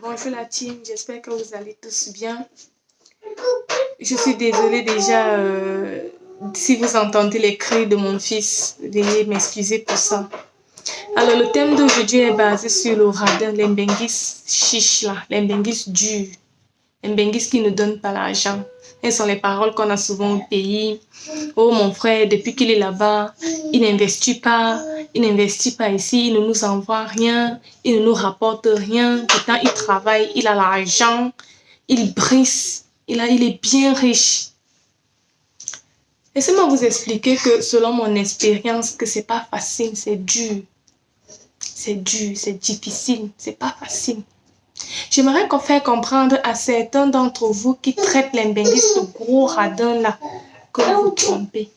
Bonjour la team, j'espère que vous allez tous bien. Je suis désolée déjà si vous entendez les cris de mon fils. Veuillez m'excuser pour ça. Alors le thème d'aujourd'hui est basé sur le radin, l'embengis chiche là, l'embengis dur, l'embengis qui ne donne pas l'argent. Ce sont les paroles qu'on a souvent au pays. Oh mon frère, depuis qu'il est là-bas, il n'investit pas ici, il ne nous envoie rien, il ne nous rapporte rien. Pourtant, il travaille, il a l'argent, il brise, il est bien riche. Laissez-moi vous expliquer que selon mon expérience, que c'est pas facile, c'est dur. C'est dur, c'est difficile, c'est pas facile. J'aimerais qu'on fasse comprendre à certains d'entre vous qui traitent l'embengis, ce gros radin là, que vous vous trompez.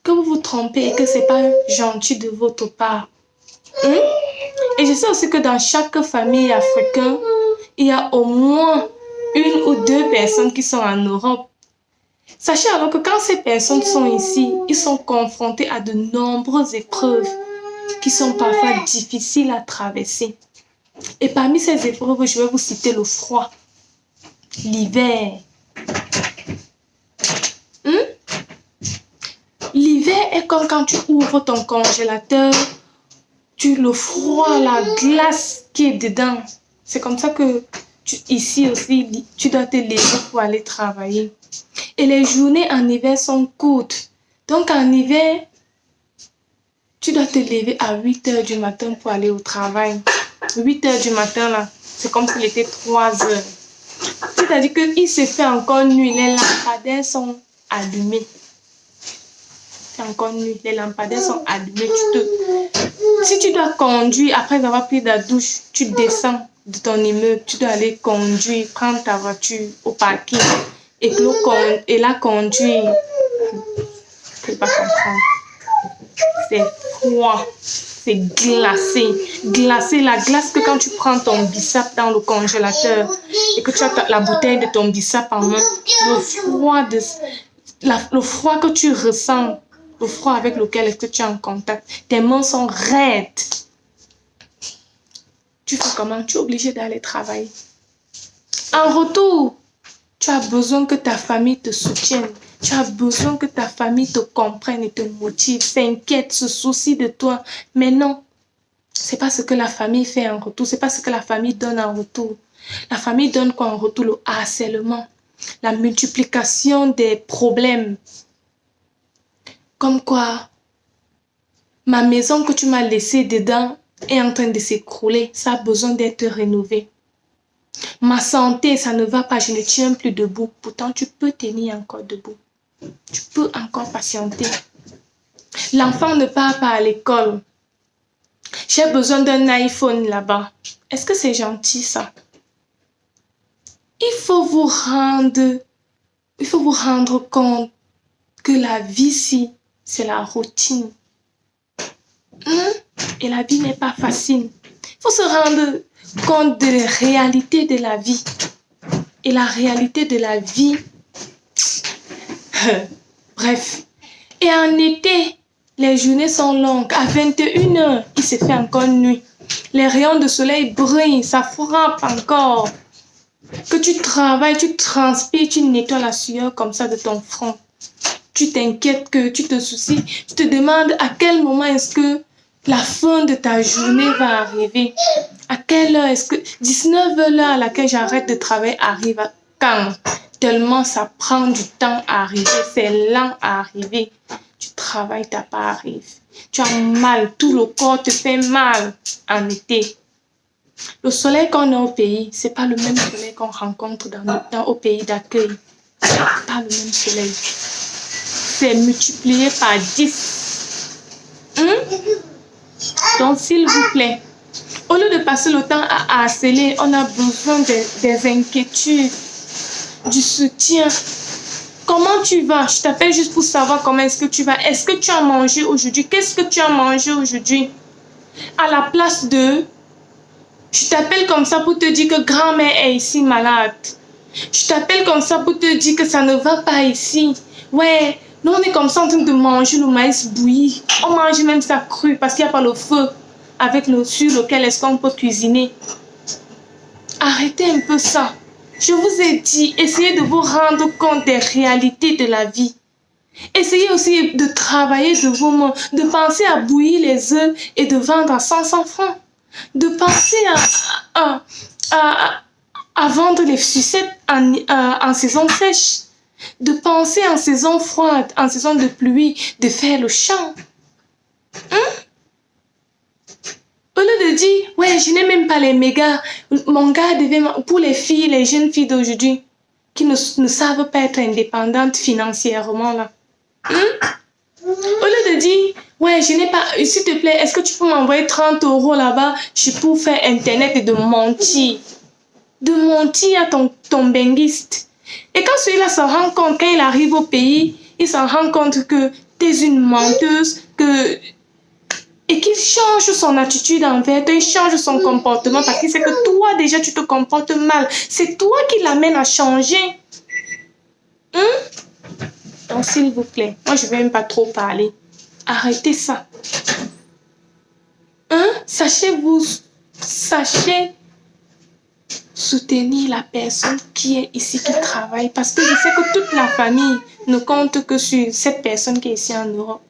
Que vous vous trompez et que c'est pas gentil de votre part. Et je sais aussi que dans chaque famille africaine, il y a au moins une ou deux personnes qui sont en Europe. Sachez alors que quand ces personnes sont ici, ils sont confrontés à de nombreuses épreuves qui sont parfois difficiles à traverser. Et parmi ces épreuves, je vais vous citer le froid, l'hiver. L'hiver est comme quand tu ouvres ton congélateur, le froid, la glace qui est dedans. C'est comme ça que ici aussi, tu dois te lever pour aller travailler. Et les journées en hiver sont courtes. Donc en hiver, tu dois te lever à 8 heures du matin pour aller au travail. 8 heures du matin, là, c'est comme s'il était 3 heures. C'est-à-dire qu'il se fait encore nuit, les lampadaires sont allumés. C'est encore nuit, les lampadaires sont allumés. Si tu dois conduire, après avoir pris ta douche, tu descends de ton immeuble, tu dois aller conduire, prendre ta voiture au parking et la conduire. Je ne peux pas comprendre. C'est froid, c'est glacé. Glacé, la glace que quand tu prends ton bissap dans le congélateur et que tu as la bouteille de ton bissap en main, le froid que tu ressens, le froid avec lequel tu es en contact, tes mains sont raides. Tu fais comment? Tu es obligé d'aller travailler. En retour, tu as besoin que ta famille te soutienne. Tu as besoin que ta famille te comprenne et te motive, s'inquiète, se soucie de toi. Mais non, c'est pas ce que la famille fait en retour. C'est pas ce que la famille donne en retour. La famille donne quoi en retour? Le harcèlement, la multiplication des problèmes. Comme quoi, ma maison que tu m'as laissée dedans est en train de s'écrouler. Ça a besoin d'être rénové. Ma santé, ça ne va pas, je ne tiens plus debout. Pourtant, tu peux tenir encore debout. Tu peux encore patienter. L'enfant ne part pas à l'école. J'ai besoin d'un iPhone là-bas. Est-ce que c'est gentil ça? Il faut vous rendre compte que la vie ici, c'est la routine. Et la vie n'est pas facile. Il faut se rendre compte de la réalité de la vie. Et la réalité de la vie, bref. Et en été, les journées sont longues. À 21 heures, il se fait encore nuit. Les rayons de soleil brillent, ça frappe encore. Que tu travailles, tu transpires, tu nettoies la sueur comme ça de ton front. Tu t'inquiètes, que tu te soucies. Tu te demandes à quel moment est-ce que la fin de ta journée va arriver. À quelle heure est-ce que 19 heures, l'heure à laquelle j'arrête de travailler, arrive à quand? Tellement ça prend du temps à arriver, c'est lent à arriver. Tu travailles, ta part arrive. Tu as mal, tout le corps te fait mal en été. Le soleil qu'on a au pays, c'est pas le même soleil qu'on rencontre au pays d'accueil. C'est pas le même soleil. C'est multiplié par 10. Donc, s'il vous plaît, au lieu de passer le temps à harceler, on a besoin des inquiétudes, du soutien. Comment tu vas? Je t'appelle juste pour savoir comment est-ce que tu vas. Est-ce que tu as mangé aujourd'hui? Qu'est-ce que tu as mangé aujourd'hui? À la place de... Je t'appelle comme ça pour te dire que grand-mère est ici malade. Je t'appelle comme ça pour te dire que ça ne va pas ici. Ouais, nous on est comme ça en train de manger le maïs bouilli. On mange même ça cru parce qu'il n'y a pas le feu sur lequel est-ce qu'on peut cuisiner. Arrêtez un peu ça. Je vous ai dit, essayez de vous rendre compte des réalités de la vie. Essayez aussi de travailler de vos mains, de penser à bouillir les œufs et de vendre à 500 francs. De penser à vendre les sucettes en saison sèche. De penser en saison froide, en saison de pluie, de faire le champ. Au lieu de dire, ouais, je n'ai même pas les mégas. Mon gars devait... Pour les filles, les jeunes filles d'aujourd'hui, qui ne savent pas être indépendantes financièrement, là. Au lieu de dire, ouais, je n'ai pas... S'il te plaît, est-ce que tu peux m'envoyer 30 € là-bas? Je peux faire Internet et de mentir. De mentir à ton benguiste. Et quand celui-là se rend compte, quand il arrive au pays, il se rend compte que tu es une menteuse, et qu'il change son attitude envers toi, il change son comportement parce qu'il sait que toi déjà tu te comportes mal. C'est toi qui l'amène à changer. Donc s'il vous plaît, moi je ne vais même pas trop parler. Arrêtez ça. Sachez soutenir la personne qui est ici, qui travaille. Parce que je sais que toute la famille ne compte que sur cette personne qui est ici en Europe.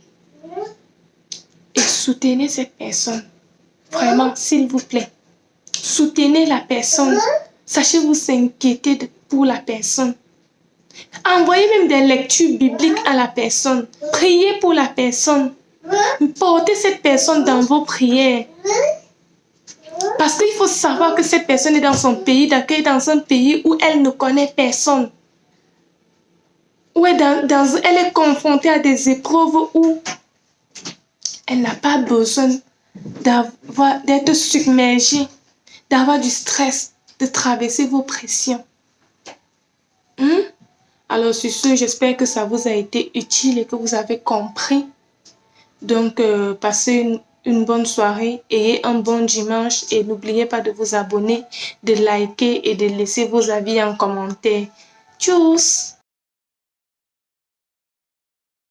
Et soutenez cette personne. Vraiment, s'il vous plaît. Soutenez la personne. Sachez vous inquiéter pour la personne. Envoyez même des lectures bibliques à la personne. Priez pour la personne. Portez cette personne dans vos prières. Parce qu'il faut savoir que cette personne est dans son pays d'accueil, dans un pays où elle ne connaît personne. Où elle est confrontée à des épreuves où elle n'a pas besoin d'être submergée, d'avoir du stress, de traverser vos pressions. Alors sur ce, j'espère que ça vous a été utile et que vous avez compris. Donc, passez une bonne soirée, ayez un bon dimanche et n'oubliez pas de vous abonner, de liker et de laisser vos avis en commentaire. Tchuss!